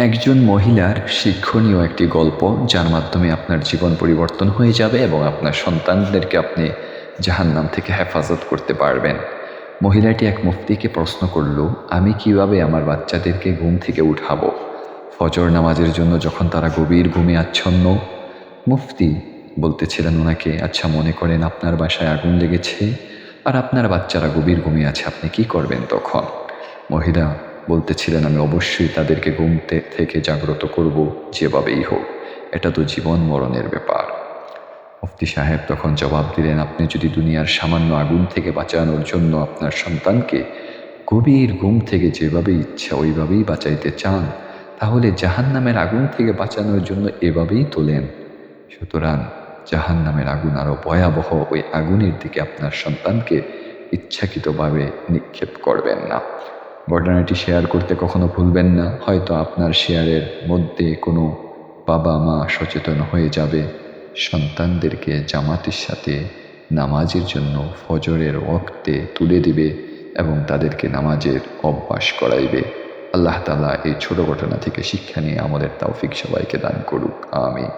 একজন মহিলার শিক্ষণীয় একটি গল্প, যার মাধ্যমে আপনার জীবন পরিবর্তন হয়ে যাবে এবং আপনার সন্তানদেরকে আপনি জাহান্নাম থেকে হেফাজত করতে পারবেন। মহিলাটি এক মুফতিকে প্রশ্ন করল, আমি কিভাবে আমার বাচ্চাদেরকে ঘুম থেকে উঠাবো ফজর নামাজের জন্য যখন তারা গভীর ঘুমে আচ্ছন্ন? মুফতি বলতেছিলেন ওনাকে, আচ্ছা মনে করেন আপনার বাসায় আগুন লেগেছে আর আপনার বাচ্চারা গভীর ঘুমে আছে, আপনি কি করবেন তখন? মহিলা বলতেছিলেন, আমি অবশ্যই তাদেরকে ঘুম থেকে জাগ্রত করব যেভাবেই হোক, এটা তো জীবন মরণের ব্যাপার। মুফতি সাহেব তখন জবাব দিলেন, আপনি যদি দুনিয়ার সামান্য আগুন থেকে বাঁচানোর জন্য আপনার সন্তানকে গভীর ঘুম থেকে যেভাবে ইচ্ছা ওইভাবেই বাঁচাইতে চান, তাহলে জাহান্নামের আগুন থেকে বাঁচানোর জন্য এভাবেই তোলেন। সুতরাং জাহান্নামের আগুন আরও ভয়াবহ, ওই আগুনের দিকে আপনার সন্তানকে ইচ্ছাকৃতভাবে নিক্ষেপ করবেন না। ঘটনাটি শেয়ার করতে কখনো ভুলবেন না। হয়তো আপনার শেয়ারের মধ্যে কোনো বাবা মা সচেতন হয়ে যাবে, সন্তানদেরকে জামাতের সাথে নামাজের জন্য ফজরের ওয়াক্তে তুলে দিবে এবং তাদেরকে নামাজের অভ্যাস করাইবে। আল্লাহ তাআলা এই ছোট ঘটনা থেকে শিক্ষা নিয়ে আমাদের তৌফিক সবাইকে দান করুক। আমিন।